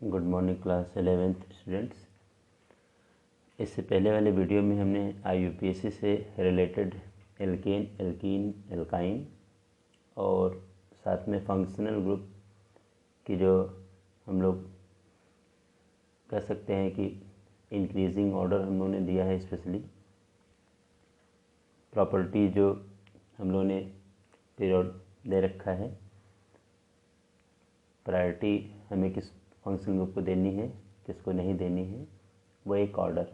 Good morning class 11th students. इससे पहले वाले वीडियो में हमने IUPAC से रिलेटेड एल्केन, एल्कीन, एल्काइन और साथ में फंक्शनल ग्रुप की जो हम लोग कह सकते हैं कि इंक्रीजिंग ऑर्डर हम लोगों ने दिया है, स्पेशली प्रॉपर्टी जो हम लोगों ने पीरियड दे रखा है, प्रायोरिटी हमें किस फंक्शन ग्रुप को देनी है, किसको नहीं देनी है, वो एक ऑर्डर,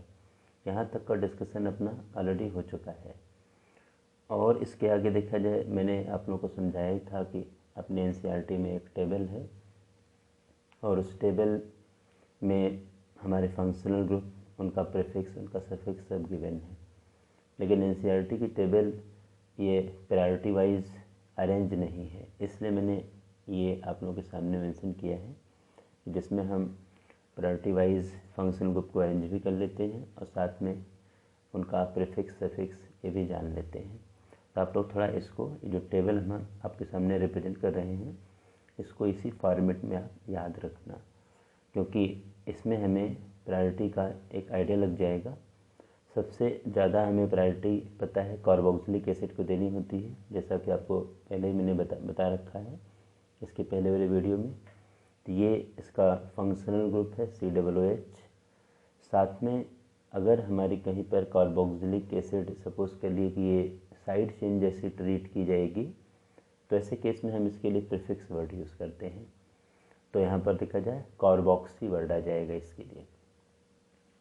यहाँ तक का डिस्कशन अपना ऑलरेडी हो चुका है। और इसके आगे देखा जाए, मैंने आप लोगों को समझाया ही था कि अपने NCERT में एक टेबल है और उस टेबल में हमारे फंक्शनल ग्रुप, उनका प्रीफिक्स, उनका सफिक्स सब गिवन है। लेकिन NCERT की टेबल ये प्रायोरिटी वाइज अरेंज नहीं है, इसलिए मैंने ये आप लोगों के सामने मेंशन किया है, जिसमें हम प्रायोरिटी वाइज फंक्शन ग्रुप को अरेंज भी कर लेते हैं और साथ में उनका प्रीफिक्स, सफिक्स ये भी जान लेते हैं। तो आप लोग थोड़ा इसको, जो टेबल हम आपके सामने रिप्रेजेंट कर रहे हैं, इसको इसी फॉर्मेट में आप याद रखना, क्योंकि इसमें हमें प्रायोरिटी का एक आइडिया लग जाएगा। सबसे ज़्यादा हमें प्रायोरिटी पता है कार्बोक्सिलिक एसिड को देनी होती है, जैसा कि आपको पहले ही मैंने बता रखा है इसके पहले वाले वीडियो में। तो ये इसका फंक्शनल ग्रुप है COOH। साथ में अगर हमारी कहीं पर कार्बोक्सिलिक एसिड सपोज कर लिए कि ये साइड चेन जैसी ट्रीट की जाएगी, तो ऐसे केस में हम इसके लिए प्रीफिक्स वर्ड यूज़ करते हैं। तो यहाँ पर देखा जाए कार्बोक्सी वर्ड आ जाएगा इसके लिए।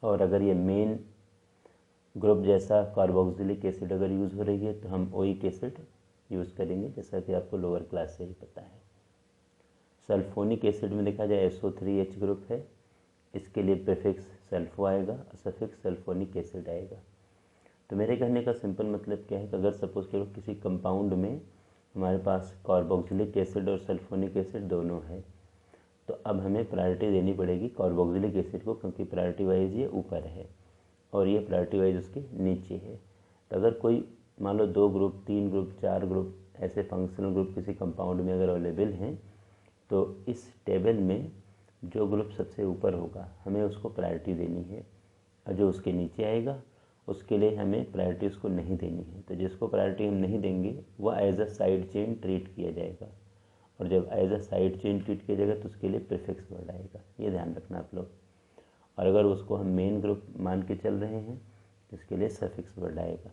और अगर ये मेन ग्रुप जैसा कार्बोक्सिलिक एसिड अगर यूज़ हो रही है तो हम ओइक एसिड यूज़ करेंगे, जैसा कि आपको लोअर क्लास से ही पता है। सल्फोनिक एसिड में देखा जाए SO3H ग्रुप है, इसके लिए प्रीफिक्स सल्फो आएगा और सफिक्स सल्फोनिक एसिड आएगा। तो मेरे कहने का सिंपल मतलब क्या है कि अगर सपोज करो किसी कंपाउंड में हमारे पास कार्बोक्सिलिक एसिड और सल्फोनिक एसिड दोनों है, तो अब हमें प्रायोरिटी देनी पड़ेगी कार्बोक्सिलिक एसिड को, क्योंकि प्रायोरिटी वाइज ये ऊपर है और ये प्रायोरिटी वाइज उसके नीचे है। तो अगर कोई मान लो 2 ग्रुप, 3 ग्रुप, 4 ग्रुप ऐसे फंक्शनल ग्रुप किसी कंपाउंड में अगर अवेलेबल हैं, तो इस टेबल में जो ग्रुप सबसे ऊपर होगा हमें उसको प्रायोरिटी देनी है, और जो उसके नीचे आएगा उसके लिए हमें प्रायोरिटी उसको नहीं देनी है। तो जिसको प्रायोरिटी हम नहीं देंगे वह as a side chain treat किया जाएगा, और जब as a side chain treat किया जाएगा तो उसके लिए प्रीफिक्स वर्ड आएगा, ये ध्यान रखना आप लोग। और अगर उसको हम मेन ग्रुप मान के चल रहे हैं तो इसके लिए सफिक्स वर्ड आएगा।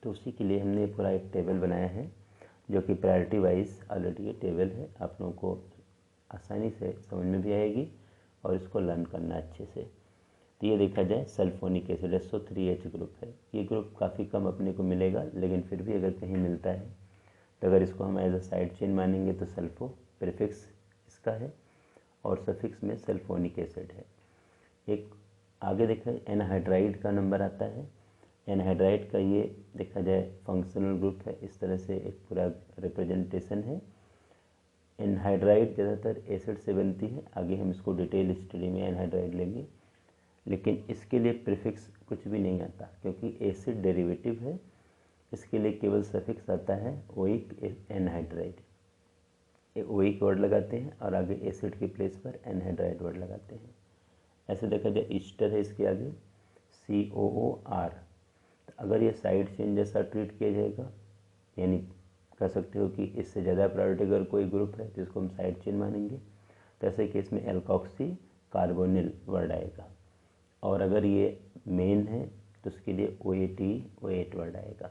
तो उसी के लिए हमने पूरा एक टेबल बनाया है, जो कि प्रायोरिटी वाइज ऑलरेडी ये टेबल है, आप लोगों को आसानी से समझ में भी आएगी और इसको लर्न करना अच्छे से। तो ये देखा जाए सल्फोनिक एसिड SO3H ग्रुप है। ये ग्रुप काफ़ी कम अपने को मिलेगा, लेकिन फिर भी अगर कहीं मिलता है तो अगर इसको हम एज अ साइड चेन मानेंगे तो सल्फो प्रीफिक्स इसका है और सफिक्स में सल्फोनिक एसिड है। एक आगे देखा एनहाइड्राइड का नंबर आता है। एनहाइड्राइड का ये देखा जाए फंक्शनल ग्रुप है, इस तरह से एक पूरा रिप्रेजेंटेशन है। एनहाइड्राइड ज़्यादातर एसिड से बनती है, आगे हम इसको डिटेल स्टडी में एनहाइड्राइड लेंगे, लेकिन इसके लिए प्रीफिक्स कुछ भी नहीं आता क्योंकि एसिड डेरिवेटिव है। इसके लिए केवल सफिक्स आता है ओइक एनहाइड्राइड। ये ओइक वर्ड लगाते हैं और आगे एसिड के प्लेस पर एनहाइड्राइड वर्ड लगाते हैं। ऐसे देखा जाए ईस्टर है, इसके आगे COOR। तो अगर ये साइड चेन जैसा ट्रीट किया जाएगा, यानी कह सकते हो कि इससे ज़्यादा प्रायोरिटी अगर कोई ग्रुप है जिसको हम साइड चेन मानेंगे, तो ऐसे केस में एल्कोक्सी कार्बोनिल वर्ड आएगा। और अगर ये मेन है तो उसके लिए OAT वर्ड आएगा।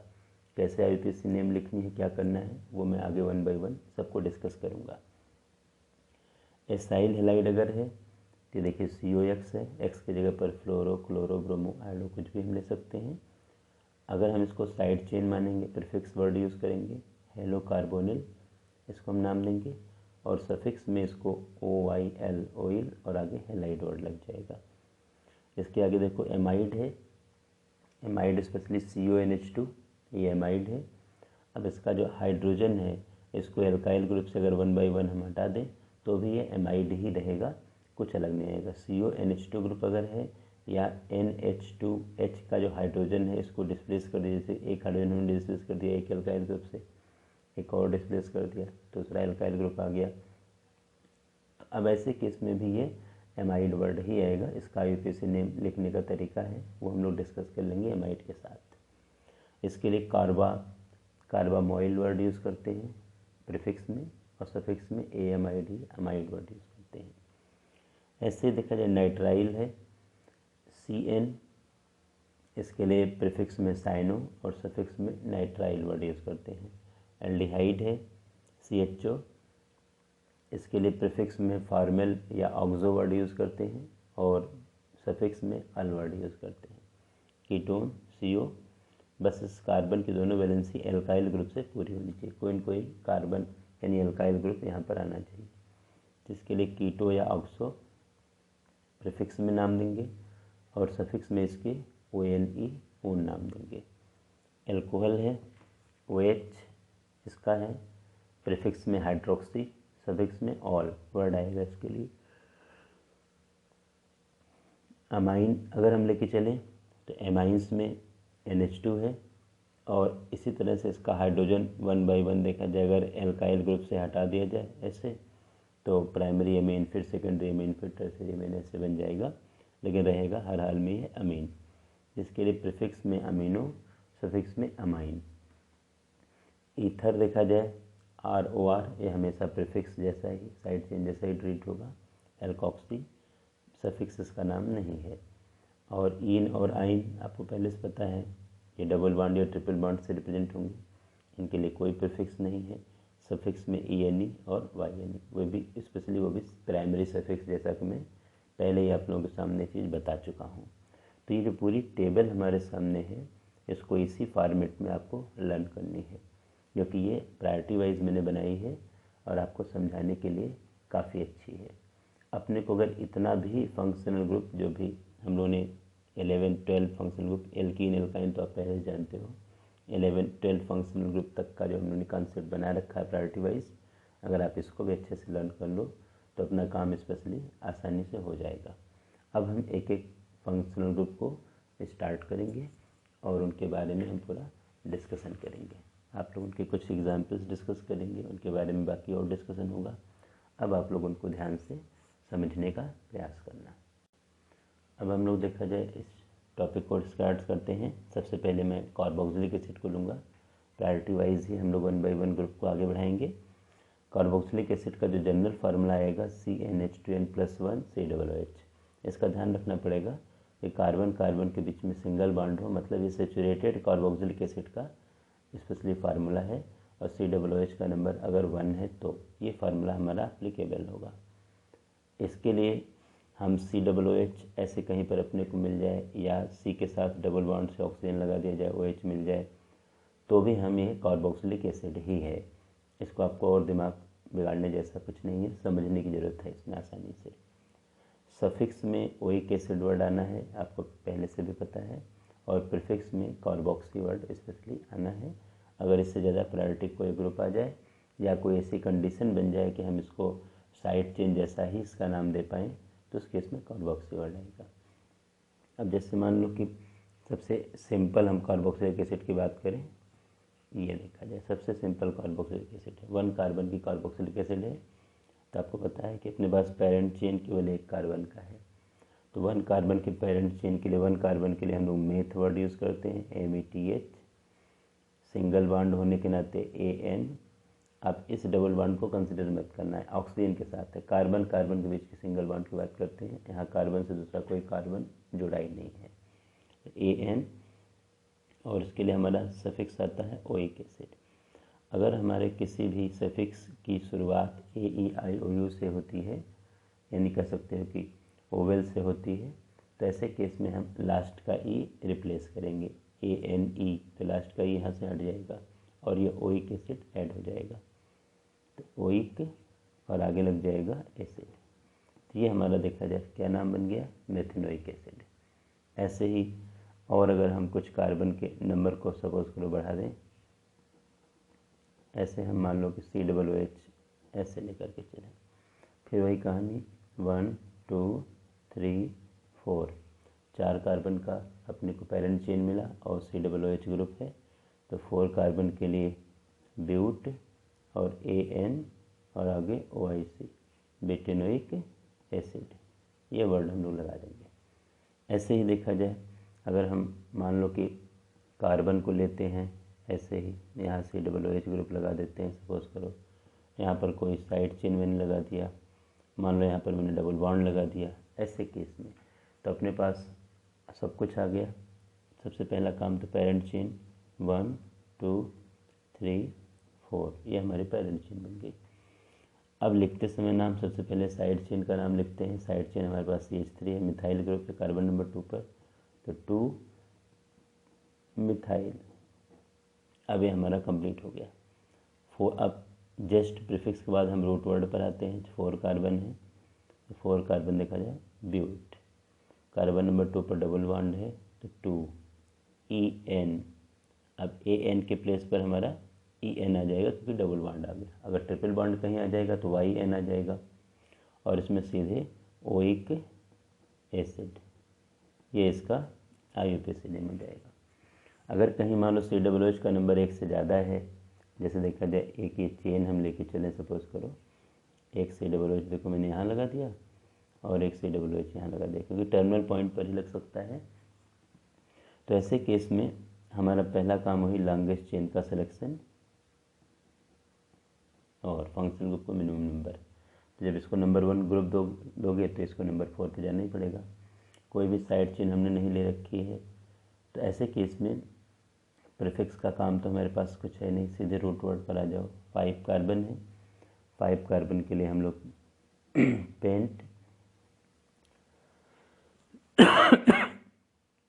कैसे IUPAC नेम लिखनी है, क्या करना है, वो मैं आगे 1 by 1 सबको डिस्कस करूँगा। एसाइल हेलाइड अगर है तो देखिए COX है, X की जगह पर फ्लोरो, क्लोरो, ब्रोमो, आयोडो कुछ भी हम ले सकते हैं। अगर हम इसको साइड चेन मानेंगे, प्रीफिक्स वर्ड यूज़ करेंगे, हेलो कार्बोनिल इसको हम नाम देंगे, और सफिक्स में इसको OYL ऑयल और आगे हेलाइड वर्ड लग जाएगा। इसके आगे देखो एमाइड है, एमाइड स्पेशली CONH2, ये एमाइड है। अब इसका जो हाइड्रोजन है इसको एल्काइल ग्रुप से अगर 1 by 1 हम हटा दें तो भी ये एमाइड ही रहेगा, कुछ अलग नहीं आएगा। CONH2 ग्रुप अगर है या NH2H का जो हाइड्रोजन है इसको डिस्प्लेस कर दिया, जैसे एक हाइड्रोजन हमने डिस्प्लेस कर दिया एक एल्काइल ग्रुप से, एक और डिस्प्लेस कर दिया, दूसरा एल्काइल ग्रुप आ गया। अब ऐसे केस में भी ये एमाइड वर्ड ही आएगा। इसका IUPAC नेम लिखने का तरीका है वो हम लोग डिस्कस कर लेंगे एमाइड के साथ। इसके लिए कार्बामोइल वर्ड यूज़ करते हैं प्रीफिक्स में, और सफिक्स में AMID अमाइड वर्ड यूज़ करते हैं। ऐसे देखा जाए नाइट्राइल है CN, इसके लिए प्रीफिक्स में साइनो और सफिक्स में नाइट्राइल वर्ड यूज़ करते हैं। एल्डिहाइड है CHO, इसके लिए प्रीफिक्स में फार्मेल या ऑक्सो वर्ड यूज़ करते हैं और सफिक्स में अल वर्ड यूज़ करते हैं। कीटोन CO, बस इस कार्बन की दोनों वैलेंसी एल्काइल ग्रुप से पूरी होनी चाहिए, कोई न कोई कार्बन यानी एल्काइल ग्रुप यहाँ पर आना चाहिए, जिसके लिए कीटो या ऑक्सो प्रीफिक्स में नाम देंगे और सफिक्स में इसके ONE ऊन नाम देंगे। एल्कोहल है OH, इसका है प्रीफिक्स में हाइड्रोक्सी, सफिक्स में ऑल वर्ड आएगा इसके लिए। अमाइन अगर हम लेके चलें तो एमाइंस में NH2 है, और इसी तरह से इसका हाइड्रोजन 1 by 1 देखा जाए, अगर एल्काइल ग्रुप से हटा दिया जाए ऐसे तो प्राइमरी अमीन, फिर सेकेंडरी अमीन, फिर टर्सरी अमीन ऐसे बन जाएगा, लेकिन रहेगा हर हाल में ये अमीन, जिसके लिए प्रीफिक्स में अमीनो, सफिक्स में अमाइन। ईथर देखा जाए ROR, ये हमेशा प्रीफिक्स जैसा ही, साइड चेन जैसा ही ट्रीट होगा। एल्कोक्सी सफिक्स इसका नाम नहीं है। और इन और आइन आपको पहले से पता है, ये डबल बॉन्ड या ट्रिपल बॉन्ड से रिप्रेजेंट होंगे, इनके लिए कोई प्रीफिक्स नहीं है। सफिक्स में ENE और YNE, वो भी स्पेशली वो भी प्राइमरी सफिक्स, जैसा कि मैं पहले ही आप लोगों के सामने चीज़ बता चुका हूँ। तो ये जो पूरी टेबल हमारे सामने है, इसको इसी फॉर्मेट में आपको लर्न करनी है, क्योंकि ये प्रायोरिटी वाइज मैंने बनाई है और आपको समझाने के लिए काफ़ी अच्छी है। अपने को अगर इतना भी फंक्शनल ग्रुप, जो भी हम लोगों ने 11-12 फंक्शनल ग्रुप, एल्कीन एल्काइन तो आप पहले ही जानते हो, 11-12 फंक्शनल ग्रुप तक का जो हम लोगों ने कॉन्सेप्ट बना रखा है प्रायोरिटी वाइज, अगर आप इसको भी अच्छे से लर्न कर लो तो अपना काम स्पेशली आसानी से हो जाएगा। अब हम एक एक फंक्शनल ग्रुप को स्टार्ट करेंगे और उनके बारे में हम पूरा डिस्कशन करेंगे। आप लोग उनके कुछ एग्जाम्पल्स डिस्कस करेंगे, उनके बारे में बाकी और डिस्कशन होगा। अब आप लोग उनको ध्यान से समझने का प्रयास करना। अब हम लोग देखा जाए इस टॉपिक को स्टार्ट करते हैं। सबसे पहले मैं कार्बोक्सिलिक एसिड को लूँगा, प्रायोरिटी वाइज ही हम लोग 1 by 1 ग्रुप को आगे बढ़ाएंगे। कार्बोक्सिलिक एसिड का जो जनरल फार्मूला आएगा CnH2n+1 COOH। इसका ध्यान रखना पड़ेगा कि कार्बन कार्बन के बीच में सिंगल बॉन्ड हो, मतलब ये सेचुरेटेड कार्बोक्सिलिक एसिड का स्पेशली फार्मूला है, और COOH का नंबर अगर 1 है तो ये फार्मूला हमारा एप्लीकेबल होगा। इसके लिए हम COOH ऐसे कहीं पर अपने को मिल जाए, या C के साथ डबल बॉन्ड से ऑक्सीजन लगा दिया जाए, OH मिल जाए, तो भी हम ये कार्बोक्सिलिक एसिड ही है। इसको आपको और दिमाग बिगाड़ने जैसा कुछ नहीं है, समझने की ज़रूरत है इसमें आसानी से। सफिक्स में ओइक एसिड वर्ड आना है, आपको पहले से भी पता है, और प्रीफिक्स में कार्बोक्सी वर्ड स्पेशली आना है। अगर इससे ज़्यादा प्रायोरिटी कोई ग्रुप आ जाए या कोई ऐसी कंडीशन बन जाए कि हम इसको साइड चेन जैसा ही इसका नाम दे पाएँ, तो उस केस में कार्बोक्सी वर्ड आएगा। अब जैसे मान लो कि सबसे सिंपल हम कार्बोक्सिलिक एसिड की बात करें, ये देखा जाए सबसे सिंपल कार्बोक्सिलिक एसिड है, 1 कार्बन की कार्बोक्सिलिक एसिड है। तो आपको पता है कि अपने पास पेरेंट चेन केवल 1 कार्बन का है, तो 1 कार्बन के पेरेंट चेन के लिए 1 कार्बन के लिए हम लोग मेथ वर्ड यूज़ करते हैं, METH। सिंगल बॉन्ड होने के नाते AN। आप इस डबल बॉन्ड को कंसिडर मत करना है, ऑक्सीजन के साथ है, कार्बन कार्बन के बीच की सिंगल बॉन्ड की बात करते हैं, यहाँ कार्बन से दूसरा कोई कार्बन जुड़ा ही नहीं है, AN। और इसके लिए हमारा सफिक्स आता है ओइक एसिड। अगर हमारे किसी भी सफिक्स की शुरुआत AEIOU से होती है, यानी कह सकते हो कि ओवेल से होती है, तो ऐसे केस में हम लास्ट का E रिप्लेस करेंगे, ANE, तो लास्ट का E यहाँ से हट जाएगा और ये ओइक एसिड ऐड हो जाएगा, तो ओइक और आगे लग जाएगा एसिड। तो ये हमारा देखा जाए क्या नाम बन गया, मेथेनोइक एसिड। ऐसे ही और अगर हम कुछ कार्बन के नंबर को सपोज करो बढ़ा दें, ऐसे हम मान लो कि COOH ऐसे लेकर के चलें, फिर वही कहानी 1 2 3 4, 4 कार्बन का अपने को पेरेंट चेन मिला और COOH ग्रुप है, तो 4 कार्बन के लिए ब्यूट और AN और आगे OIC, बेटेनोइक एसिड। ये वर्ड हम लोग लगा देंगे। ऐसे ही देखा जाए, अगर हम मान लो कि कार्बन को लेते हैं, ऐसे ही यहाँ COOH ग्रुप लगा देते हैं। सपोज करो यहाँ पर कोई साइड चेन मैंने लगा दिया, मान लो यहाँ पर मैंने डबल बॉन्ड लगा दिया। ऐसे केस में तो अपने पास सब कुछ आ गया। सबसे पहला काम तो पेरेंट चेन 1 2 3 4, ये हमारी पेरेंट चेन बन गई। अब लिखते समय नाम सबसे पहले साइड चेन का नाम लिखते हैं। साइड चेन हमारे पास CH3 है, मिथाइल ग्रुप है कार्बन नंबर 2 पर, तो 2 मिथाइल। अब ये हमारा कंप्लीट हो गया। 4, अब जस्ट प्रीफिक्स के बाद हम रूट वर्ड पर आते हैं। 4 कार्बन है, तो 4 कार्बन देखा जाए ब्यूट। कार्बन नंबर 2 पर डबल बॉन्ड है, तो 2 EN। अब AN के प्लेस पर हमारा EN आ जाएगा क्योंकि डबल बॉन्ड आ गया। अगर ट्रिपल बॉन्ड कहीं आ जाएगा तो YN आ जाएगा, और इसमें सीधे ओइक एसिड, ये इसका IUPAC नेम हो जाएगा। अगर कहीं मान लो COOH का नंबर 1 से ज़्यादा है, जैसे देखा जाए एक ये चेन हम लेके चलें, सपोज करो एक COOH देखो मैंने यहाँ लगा दिया और एक COOH यहाँ लगा दिया, क्योंकि टर्मिनल पॉइंट पर ही लग सकता है। तो ऐसे केस में हमारा पहला काम हुई लॉन्गेस्ट चेन का सिलेक्शन और फंक्शनल ग्रुप को मिनिमम नंबर। तो जब इसको नंबर 1 ग्रुप दोगे तो इसको नंबर 4 पे जाना ही पड़ेगा। कोई भी साइड चेन हमने नहीं ले रखी है, तो ऐसे केस में प्रीफिक्स का काम तो हमारे पास कुछ है नहीं, सीधे रूट वर्ड पर आ जाओ। 5 कार्बन है, 5 कार्बन के लिए हम लोग पेंट,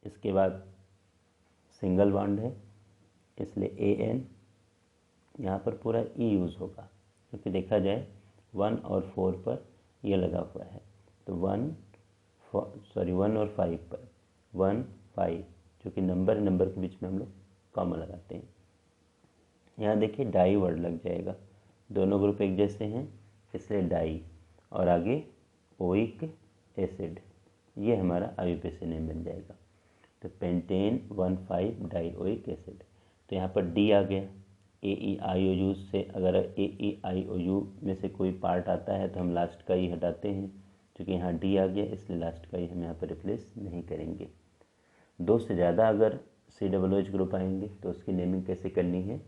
इसके बाद सिंगल बॉन्ड है इसलिए AN, यहाँ पर पूरा E यूज़ होगा क्योंकि देखा जाए 1 और 4 पर ये लगा हुआ है। तो 1 और 5 पर 1 5, जो कि नंबर के बीच में हम लोग कॉमा लगाते हैं। यहाँ देखिए डाई वर्ड लग जाएगा, दोनों ग्रुप एक जैसे हैं इसलिए डाई, और आगे ओइक एसिड, ये हमारा IUPAC नेम बन जाएगा। तो पेंटेन 1,5 डाईओइक एसिड। तो यहाँ पर D आ गया। AEIOU से अगर AEIOU में से कोई पार्ट आता है तो हम लास्ट का ही हटाते हैं, क्योंकि यहाँ D आ गया इसलिए लास्ट का ही हम यहाँ पर रिप्लेस नहीं करेंगे। 2 से ज़्यादा अगर COOH ग्रुप आएंगे तो उसकी नेमिंग कैसे करनी है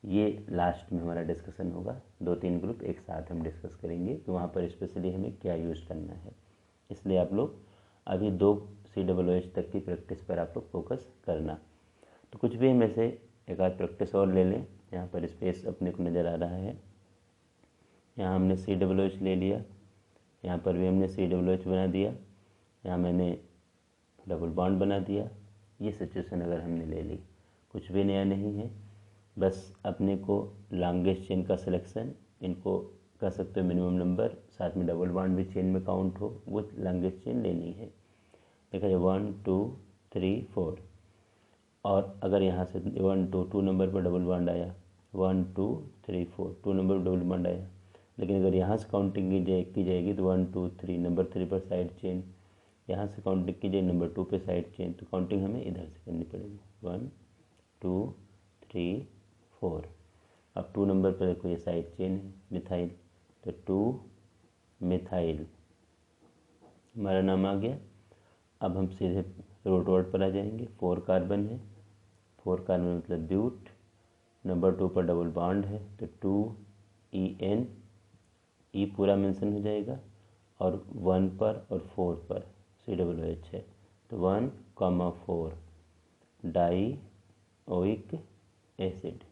ये लास्ट में हमारा डिस्कशन होगा। 2-3 ग्रुप एक साथ हम डिस्कस करेंगे कि वहाँ पर स्पेशली हमें क्या यूज़ करना है। इसलिए आप लोग अभी 2 COOH तक की प्रैक्टिस पर आप लोग फोकस करना। तो कुछ भी हम ऐसे एक आध प्रैक्टिस और ले लें। यहाँ पर स्पेस अपने को नज़र आ रहा है, यहाँ हमने COOH ले लिया, यहाँ पर भी हमने COOH बना दिया, यहाँ मैंने डबल बॉन्ड बना दिया। ये सिचुएशन अगर हमने ले ली, कुछ भी नया नहीं है, बस अपने को लॉन्गेस्ट चेन का सिलेक्शन, इनको कह सकते हो मिनिमम नंबर, साथ में डबल बॉन्ड भी चेन में काउंट हो, वो लॉन्गेस्ट चेन लेनी है। देखा जाए 1 2 3 4, और अगर यहाँ से 1 2 नंबर पर डबल बॉन्ड आया, 1 2 3 4 2 नंबर पर डबल बॉन्ड आया। लेकिन अगर यहाँ से काउंटिंग की जाएगी तो 1 2 3 नंबर 3 पर साइड चेन, यहाँ से काउंटिंग की जाए नंबर 2 पे साइड चेन, तो काउंटिंग हमें इधर से करनी पड़ेगी 1 2 3 4। अब 2 नंबर पर देखो ये साइड चेन है मिथाइल, तो 2 मिथाइल हमारा नाम आ गया। अब हम सीधे रूट वर्ड पर आ जाएंगे। 4 कार्बन है, 4 कार्बन मतलब ब्यूट, नंबर 2 पर डबल बॉन्ड है तो 2 EN, E पूरा मेंशन हो जाएगा, और 1 पर और 4 पर COOH है तो 1,4 डाईओइक एसिड,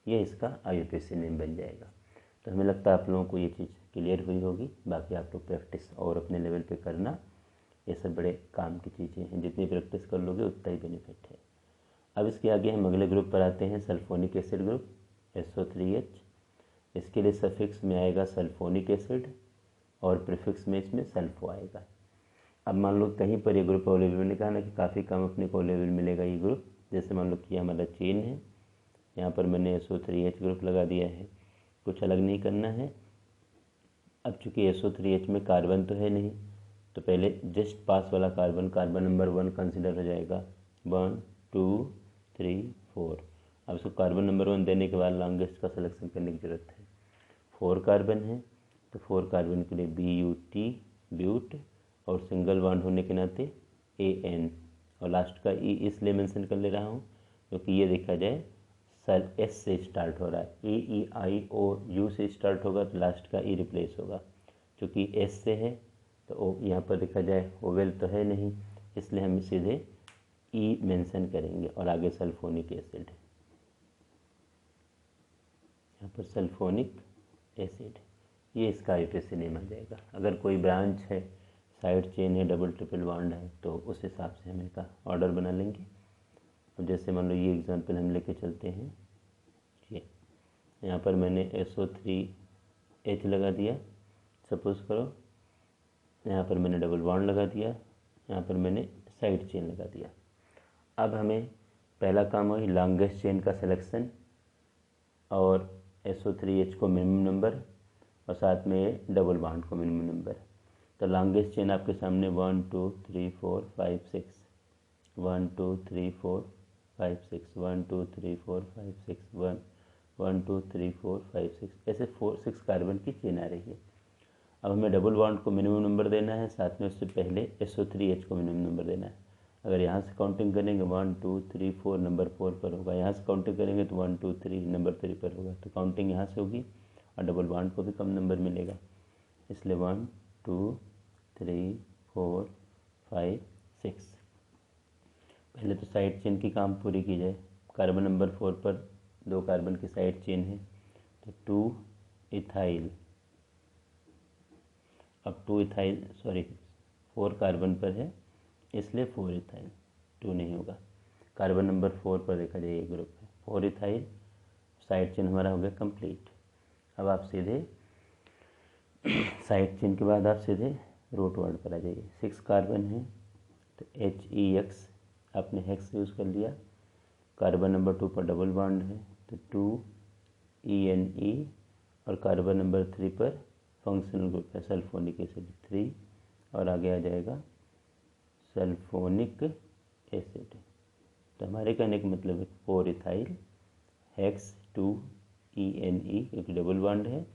ये इसका IUPAC नेम बन जाएगा। तो हमें लगता है आप लोगों को ये चीज़ क्लियर हुई होगी। बाकी आप लोग प्रैक्टिस और अपने लेवल पे करना, ये सब बड़े काम की चीज़ें हैं, जितनी प्रैक्टिस कर लोगे उतना ही बेनिफिट है। अब इसके आगे हम अगले ग्रुप पर आते हैं, सल्फोनिक एसिड ग्रुप SO3H। इसके लिए सफिक्स में आएगा सल्फोनिक एसिड और प्रीफिक्स में इसमें सल्फो आएगा। अब मान लो कहीं पर ये ग्रुप अवेलेबल, मैंने कहा ना कि काफ़ी कम अपने को अवेलेबल मिलेगा ये ग्रुप। जैसे मान लो कि हमारा चेन है, यहाँ पर मैंने SO3H ग्रुप लगा दिया है, कुछ अलग नहीं करना है। अब चूँकि SO3H में कार्बन तो है नहीं, तो पहले जस्ट पास वाला कार्बन नंबर 1 कंसिडर हो जाएगा, 1 2 3 4। अब इसको कार्बन नंबर 1 देने के बाद लॉन्गेस्ट का सिलेक्शन करने की ज़रूरत है। 4 कार्बन है तो 4 कार्बन के लिए BUT ब्यूट, और सिंगल बॉन्ड होने के नाते AN, और लास्ट का E इसलिए मेंशन कर ले रहा हूँ क्योंकि ये देखा जाए सर S से स्टार्ट हो रहा है, AEIOU से स्टार्ट होगा तो लास्ट का E रिप्लेस होगा, क्योंकि S से है तो O यहाँ पर देखा जाए ओवेल तो है नहीं, इसलिए हम सीधे E मेंशन करेंगे और आगे सल्फोनिक एसिड, यहाँ पर सल्फोनिक एसिड, ये इसका IUPAC नेम आ जाएगा। अगर कोई ब्रांच है, साइड चेन है, डबल ट्रिपल बॉन्ड है, तो उस हिसाब से हम इसका ऑर्डर बना लेंगे। अब जैसे मान लो ये एग्जांपल हम लेके चलते हैं, ये यहाँ पर मैंने SO3H लगा दिया, सपोज़ करो, यहाँ पर मैंने डबल बॉन्ड लगा दिया, यहाँ पर मैंने साइड चेन लगा दिया। अब हमें पहला काम वही लॉन्गेस्ट चेन का सिलेक्शन और SO3H को मिनिमम नंबर और साथ में डबल बॉन्ड को मिनिमम नंबर। तो लॉन्गेस्ट चेन आपके सामने 1 2 3 4 5 6, 1 2 3 4 5 6, 1 2 3 4 5 6, 1 2 3 4 5 6, ऐसे 6 कार्बन की चेन आ रही है। अब हमें डबल बॉन्ड को मिनिमम नंबर देना है, साथ में उससे पहले SO3H को मिनिमम नंबर देना है। अगर यहाँ से काउंटिंग करेंगे 1 2 3 4 नंबर 4 पर होगा, यहाँ से काउंटिंग करेंगे तो 1 2 3 नंबर 3 पर होगा, तो काउंटिंग यहाँ से होगी और डबल बॉन्ड को भी कम नंबर मिलेगा, इसलिए 1 2 3 4 5 6। पहले तो साइड चेन की काम पूरी की जाए। कार्बन नंबर 4 पर 2 कार्बन की साइड चेन है, तो 2 इथाइल, अब 2 इथाइल 4 कार्बन पर है इसलिए 4 इथाइल, 2 नहीं होगा। कार्बन नंबर 4 पर देखा जाए ये ग्रुप है, 4 इथाइल, साइड चेन हमारा हो गया कंप्लीट। अब आप सीधे साइड चेन के बाद आप सीधे रूट वर्ड पर आ जाइए। 6 कार्बन है तो HEX आपने हेक्स यूज़ कर लिया। कार्बन नंबर 2 पर डबल बॉन्ड है तो 2ENE, और कार्बन नंबर 3 पर फंक्शनल ग्रुप है सल्फोनिक एसिड 3, और आगे आ जाएगा सल्फोनिक एसिड। तो हमारे कहने का मतलब है 4 इथाइल हेक्स 2ENE क्योंकि डबल बॉन्ड है,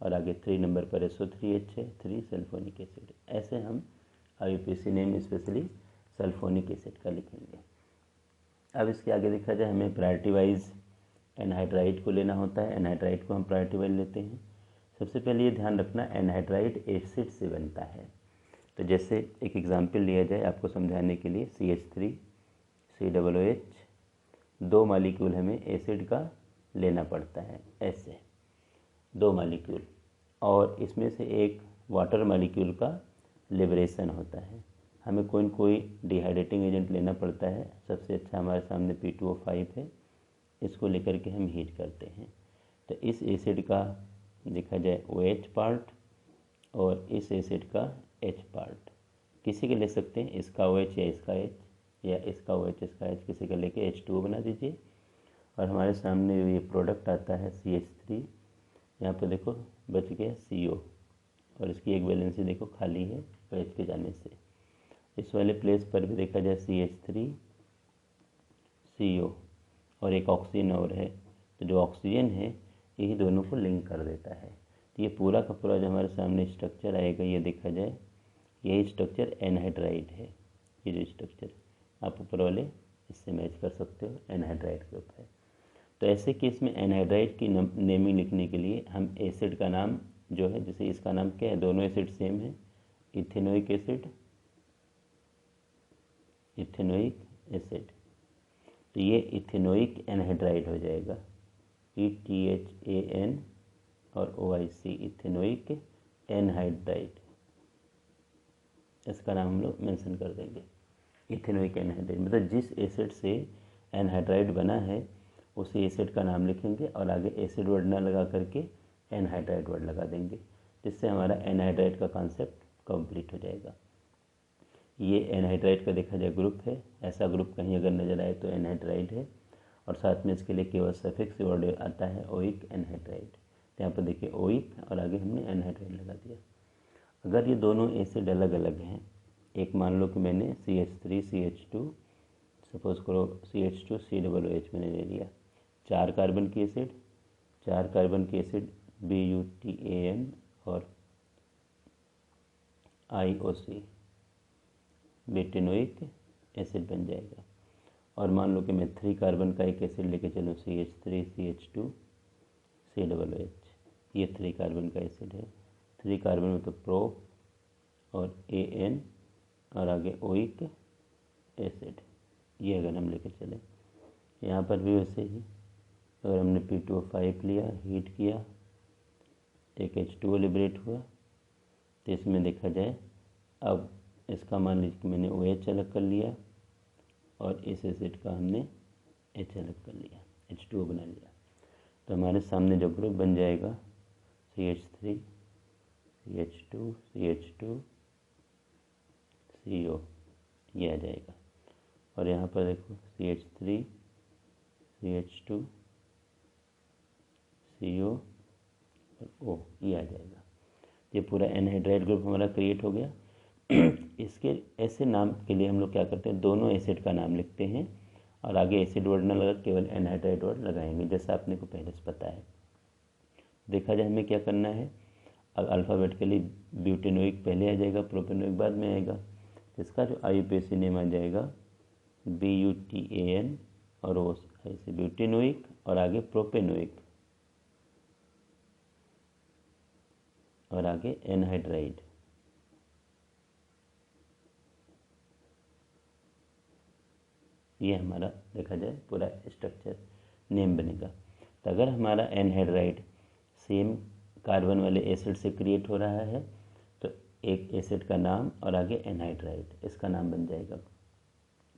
और आगे 3 नंबर पर SO3H है, 3 सल्फोनिक एसिड। ऐसे हम IUPAC name specially sulphonic acid का लिखेंगे। अब इसके आगे देखा जाए हमें प्रायोरिटी वाइज एनहाइड्राइड को लेना होता है। एनहाइड्राइड को हम प्रायोरिटी वाइज लेते हैं। सबसे पहले ये ध्यान रखना एनहाइड्राइड एसिड से बनता है। तो जैसे एक एग्जांपल लिया जाए आपको समझाने के लिए, CH3COOH 2 मॉलिक्यूल हमें एसिड का लेना पड़ता है, ऐसे 2 मॉलिक्यूल, और इसमें से एक वाटर मॉलिक्यूल का लिबरेशन होता है। हमें कोई न कोई डिहाइड्रेटिंग एजेंट लेना पड़ता है। सबसे अच्छा हमारे सामने P2O5 है, इसको लेकर के हम हीट करते हैं। तो इस एसिड का देखा जाए OH पार्ट और इस एसिड का H पार्ट, किसी के ले सकते हैं, इसका OH या इसका H, या इसका OH इसका H, किसी का लेके H2O बना दीजिए। और हमारे सामने ये प्रोडक्ट आता है CH3, यहाँ पर देखो बच गया CO, और इसकी एक वैलेंसी देखो खाली है OH के जाने से। इस वाले प्लेस पर भी देखा जाए CH3CO और एक ऑक्सीजन और है, तो जो ऑक्सीजन है यही दोनों को लिंक कर देता है। तो ये पूरा का पूरा जो हमारे सामने स्ट्रक्चर आएगा, ये देखा जाए यही स्ट्रक्चर एनहाइड्राइड है। ये जो स्ट्रक्चर आप ऊपर वाले इससे मैच कर सकते हो, एनहाइड्राइड ग्रुप है। तो ऐसे केस में एनहाइड्राइड की नेमिंग लिखने के लिए हम एसिड का नाम जो है, जैसे इसका नाम क्या है, दोनों एसिड सेम है, इथेनोइक एसिड, इथेनोइक एसिड, तो ये इथेनोइक एनहाइड्राइड हो जाएगा, ETHAN और OIC, इथेनोइक एनहाइड्राइड, इसका नाम हम लोग मेंशन कर देंगे। इथेनोइक एनहाइड्राइड मतलब जिस एसिड से एनहाइड्राइड बना है उसी एसिड का नाम लिखेंगे और आगे एसिड वर्ड ना लगा करके एनहाइड्राइड वर्ड लगा देंगे, जिससे हमारा एनहाइड्राइड का कॉन्सेप्ट कंप्लीट हो जाएगा। ये एनहाइड्राइड का देखा जाए ग्रुप है, ऐसा ग्रुप कहीं अगर नज़र आए तो एनहाइड्राइड है, और साथ में इसके लिए केवल सफिक्स वर्ड आता है ओइक एनहाइड्राइड। तो यहाँ पर देखिए ओइक और आगे हमने एनहाइड्राइड लगा दिया। अगर ये दोनों एसिड अलग अलग हैं, एक मान लो कि मैंने CH3CH2, सपोज करो CH2COOH मैंने ले लिया, 4 कार्बन की एसिड, 4 कार्बन की एसिड BUTAN और IOC, ब्यूटेनोइक एसिड बन जाएगा। और मान लो कि मैं 3 कार्बन का एक एसिड लेके चलूँ, CH3CH2COOH, ये 3 कार्बन का एसिड है। 3 कार्बन में तो प्रो और AN और आगे ओइक एसिड, ये अगर हम लेके चले, यहाँ पर भी वैसे ही अगर हमने P2O5 लिया, हीट किया, एक H2O लिबरेट हुआ, तो इसमें देखा जाए अब इसका मान लीजिए कि मैंने OH अलग कर लिया और इस एसिड का हमने H अलग कर लिया, H2O बना लिया, तो हमारे सामने जो ग्रुप बन जाएगा CH3 CH2 CH2 CO, ये आ जाएगा। और यहाँ पर देखो CH3 CH2 CO और O, ये आ जाएगा। ये पूरा एनहाइड्राइड ग्रुप हमारा क्रिएट हो गया। इसके ऐसे नाम के लिए हम लोग क्या करते हैं, दोनों एसिड का नाम लिखते हैं और आगे एसिड वर्ड न लगा केवल एनहाइड्राइड वर्ड लगाएंगे, जैसा आपने को पहले से पता है। देखा जाए हमें क्या करना है, अब अल्फ़ाबेटिकली ब्यूटेनोइक पहले आ जाएगा, प्रोपेनोइक बाद में आएगा। इसका जो IUPAC नेम आ जाएगा BUTAN और वो ऐसे ब्यूटेनोइक और आगे प्रोपेनोइक और आगे एनहाइड्राइड। ये हमारा देखा जाए पूरा स्ट्रक्चर नेम बनेगा। तो अगर हमारा एनहाइड्राइड सेम कार्बन वाले एसिड से क्रिएट हो रहा है तो एक एसिड का नाम और आगे एनहाइड्राइड, इसका नाम बन जाएगा।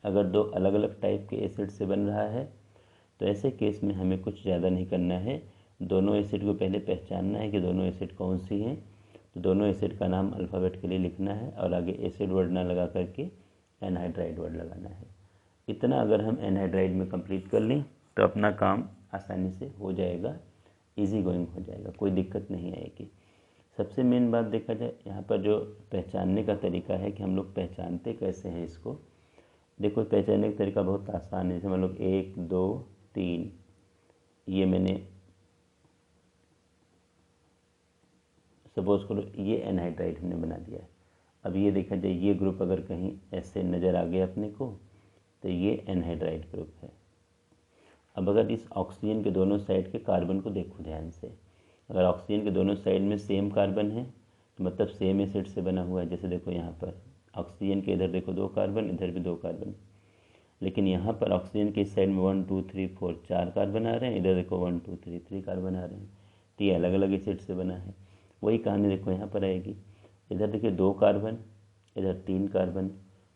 अगर दो अलग अलग टाइप के एसिड से बन रहा है तो ऐसे केस में हमें कुछ ज़्यादा नहीं करना है, दोनों एसिड को पहले पहचानना है कि दोनों एसिड कौन सी हैं। तो दोनों एसिड का नाम अल्फ़ाबेट के लिए लिखना है और आगे एसिड वर्ड ना लगा करके एनहाइड्राइड वर्ड लगाना है। इतना अगर हम एनहाइड्राइड में कंप्लीट कर लें तो अपना काम आसानी से हो जाएगा, इजी गोइंग हो जाएगा, कोई दिक्कत नहीं आएगी। सबसे मेन बात देखा जाए यहाँ पर जो पहचानने का तरीका है कि हम लोग पहचानते कैसे हैं इसको। देखो पहचानने का तरीका बहुत आसान है। जैसे हम लोग 1 2 3, ये मैंने सपोज करो ये एनहाइड्राइड हमने बना दिया है। अब ये देखा जाए ये ग्रुप अगर कहीं ऐसे नज़र आ गया अपने को तो ये एनहाइड्राइड ग्रुप है। अब अगर इस ऑक्सीजन के दोनों साइड के कार्बन को देखो ध्यान से, अगर ऑक्सीजन के दोनों साइड में सेम कार्बन है तो मतलब सेम एसिड से बना हुआ है। जैसे देखो यहाँ पर ऑक्सीजन के इधर देखो 2 कार्बन, इधर भी 2 कार्बन, लेकिन यहाँ पर ऑक्सीजन के इस साइड में 1 2 3 4 4 कार्बन आ रहे हैं, इधर देखो 1 2 3 3 कार्बन आ रहे हैं, तो ये अलग अलग एसिड से बना है। वही कहानी देखो यहाँ पर आएगी, इधर देखिए 2 कार्बन, इधर 3 कार्बन,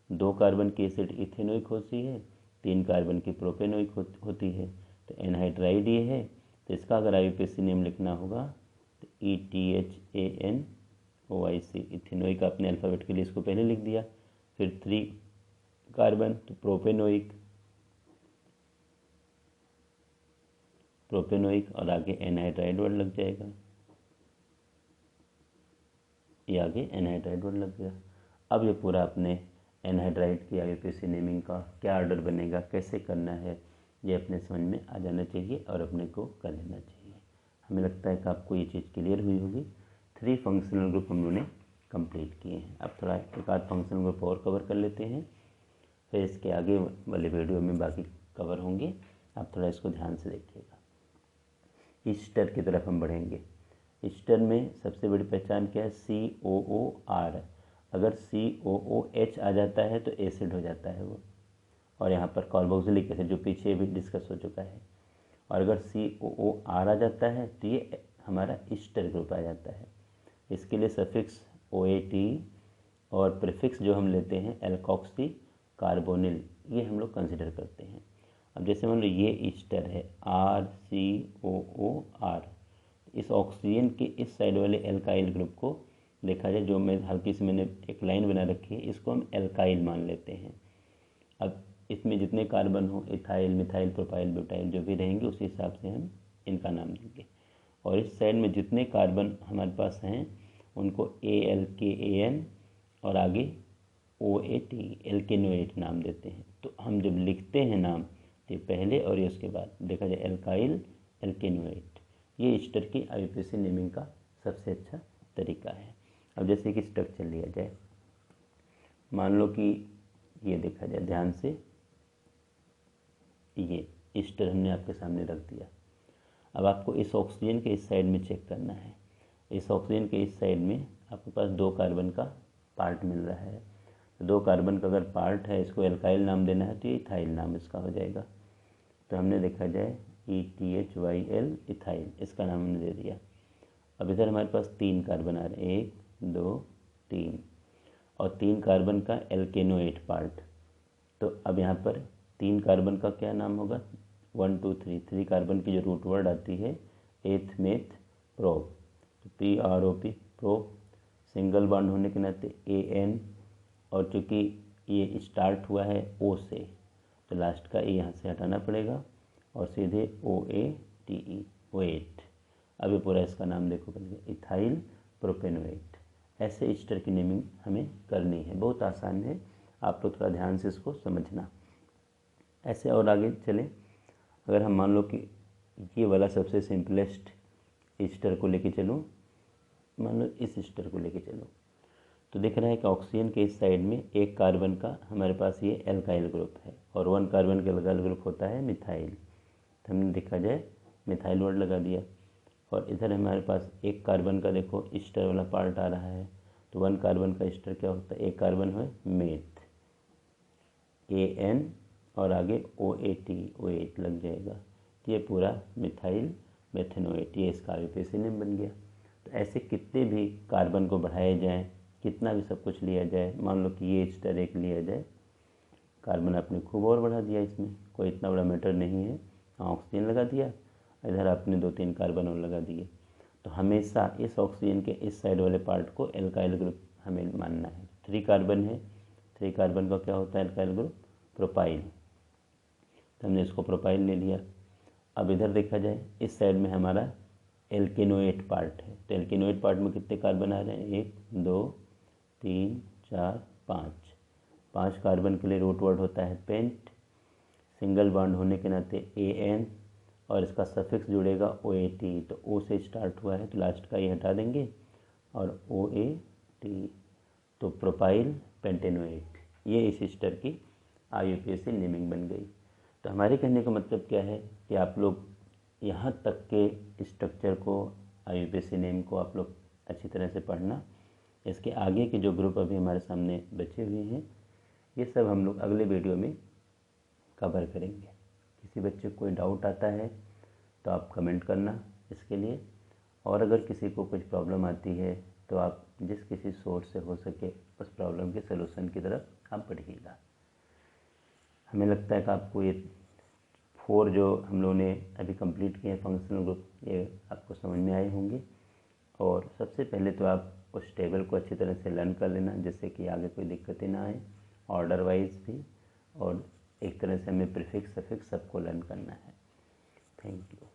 2 कार्बन की एसिड इथेनोइक होती है, 3 कार्बन की प्रोपेनोइक होती है। तो एनहाइड्राइड ये है, तो इसका अगर IUPAC नेम लिखना होगा तो ETHANOIC, इथेनोइक आपने अल्फ़ाबेट के लिए इसको पहले लिख दिया, फिर 3 कार्बन तो प्रोपेनोइक और आगे एनहाइड्राइड वर्ड लग जाएगा, ये आगे एनहाइड्राइड वर्ड लग गया। अब ये पूरा अपने एनहाइड्राइड की IUPAC नेमिंग का क्या ऑर्डर बनेगा, कैसे करना है, ये अपने समझ में आ जाना चाहिए और अपने को कर लेना चाहिए। हमें लगता है कि आपको ये चीज़ क्लियर हुई होगी। 3 फंक्शनल ग्रुप हम लोगों ने कंप्लीट किए हैं। अब थोड़ा एक आध फंक्शनल ग्रुप और कवर कर लेते हैं, फिर इसके आगे वाले वीडियो में बाकी कवर होंगे। आप थोड़ा इसको ध्यान से देखिएगा। ईस्टर की तरफ हम बढ़ेंगे। ईस्टर में सबसे बड़ी पहचान क्या है, COOR। अगर COOH आ जाता है तो एसिड हो जाता है वो, और यहाँ पर कार्बोक्सिलिक एसिड जो पीछे भी डिस्कस हो चुका है। और अगर COOR आ जाता है तो ये हमारा ईस्टर ग्रुप आ जाता है। इसके लिए सफिक्स OAT और प्रीफिक्स जो हम लेते हैं एल्कोक्सी कार्बोनिल, ये हम लोग कंसिडर करते हैं। अब जैसे मान लो ये ईस्टर है RCOOR, इस ऑक्सीजन के इस साइड वाले एल्काइल ग्रुप को देखा जाए, जो मैं हल्की से मैंने एक लाइन बना रखी है, इसको हम एल्काइल मान लेते हैं। अब इसमें जितने कार्बन हो, इथाइल मिथाइल प्रोपाइल ब्यूटाइल जो भी रहेंगे उसी हिसाब से हम इनका नाम देंगे। और इस साइड में जितने कार्बन हमारे पास हैं उनको ALKAN और आगे OAT एल्केनोएट नाम देते हैं। तो हम जब लिखते हैं नाम तो पहले और ये उसके बाद देखा जाए एल्काइल एल्केनोएट, ये ईस्टर की IUPAC नेमिंग का सबसे अच्छा तरीका है। अब जैसे कि स्ट्रक्चर लिया जाए, मान लो कि ये देखा जाए ध्यान से, ये ईस्टर हमने आपके सामने रख दिया। अब आपको इस ऑक्सीजन के इस साइड में चेक करना है। इस ऑक्सीजन के इस साइड में आपके पास 2 कार्बन का पार्ट मिल रहा है। तो 2 कार्बन का अगर पार्ट है, इसको एल्काइल नाम देना है तो ये इथाइल नाम इसका हो जाएगा। तो हमने देखा जाए ETHYL इथाइल, इसका नाम हमने दे दिया। अब इधर हमारे पास 3 कार्बन आ रहे हैं, 1 2 3, और 3 कार्बन का एल्केनोएट पार्ट। तो अब यहाँ पर 3 कार्बन का क्या नाम होगा, 1 2 3, 3 कार्बन की जो रूट वर्ड आती है एथ मेथ प्रोप, तो PROP प्रोप, सिंगल बॉन्ड होने के नाते AN, और चूँकि ये स्टार्ट हुआ है O से तो लास्ट का ए यहाँ से हटाना पड़ेगा और सीधे OATE, OAT। अब ये पूरा इसका नाम देखो बन गया इथाइल प्रोपेनोएट। ऐसे ईस्टर की नेमिंग हमें करनी है, बहुत आसान है, आप लोग थोड़ा ध्यान से इसको समझना। ऐसे और आगे चलें, अगर हम मान लो कि ये वाला सबसे सिंपलेस्ट ईस्टर को लेके चलूँ, मान लो इस ईस्टर को लेके चलो, तो दिख रहा है कि ऑक्सीजन के इस साइड में 1 कार्बन का हमारे पास ये एल्काइल ग्रुप है और 1 कार्बन का एल्काइल ग्रुप होता है मिथाइल। तो हमने देखा जाए मिथाइल वर्ड लगा दिया, और इधर हमारे पास 1 कार्बन का देखो ईस्टर वाला पार्ट आ रहा है। तो 1 कार्बन का ईस्टर क्या होता है, 1 कार्बन है मेथ, AN और आगे OAT लग जाएगा। तो ये पूरा मिथाइल मेथेनोएट, ये इसका IUPAC नेम बन गया। तो ऐसे कितने भी कार्बन को बढ़ाए जाएं, कितना भी सब कुछ लिया जाए, मान लो कि ये ईस्टर 1 लिया जाए, कार्बन आपने खूब और बढ़ा दिया, इसमें कोई इतना बड़ा मैटर नहीं है, ऑक्सीजन लगा दिया, इधर आपने 2-3 कार्बन और लगा दिए। तो हमेशा इस ऑक्सीजन के इस साइड वाले पार्ट को एल्काइल ग्रुप हमें मानना है। 3 कार्बन है, 3 कार्बन का क्या होता है एल्काइल ग्रुप, प्रोपाइल। तो हमने इसको प्रोपाइल ले लिया। अब इधर देखा जाए इस साइड में हमारा एल्केनोएट पार्ट है। तो एल्केनोएट पार्ट में कितने कार्बन आ रहे हैं, 1 2 3 4 5। 5 कार्बन के लिए रूट वर्ड होता है पेंट, सिंगल बॉन्ड होने के नाते AN, और इसका सफिक्स जुड़ेगा OAT। तो O से स्टार्ट हुआ है तो लास्ट का ये हटा देंगे और OAT, तो प्रोपाइल पेंटेनोएट, ये इस ईस्टर की IUPAC नेमिंग बन गई। तो हमारे कहने का मतलब क्या है कि आप लोग यहाँ तक के स्ट्रक्चर को, IUPAC नेम को आप लोग अच्छी तरह से पढ़ना। इसके आगे के जो ग्रुप अभी हमारे सामने बचे हुए हैं, ये सब हम लोग अगले वीडियो में कवर करेंगे। किसी बच्चे को कोई डाउट आता है तो आप कमेंट करना इसके लिए, और अगर किसी को कुछ प्रॉब्लम आती है तो आप जिस किसी सोर्स से हो सके उस प्रॉब्लम के सलूशन की तरफ आप बढ़िएगा। हमें लगता है कि आपको ये 4 जो हम लोगों ने अभी कंप्लीट किए हैं फंक्शनल ग्रुप, ये आपको समझ में आए होंगे। और सबसे पहले तो आप उस टेबल को अच्छी तरह से लर्न कर लेना, जिससे कि आगे कोई दिक्कतें ना आए, ऑर्डर वाइज भी, और एक तरह से हमें प्रीफिक्स सफिक्स सबको लर्न करना है। Thank you.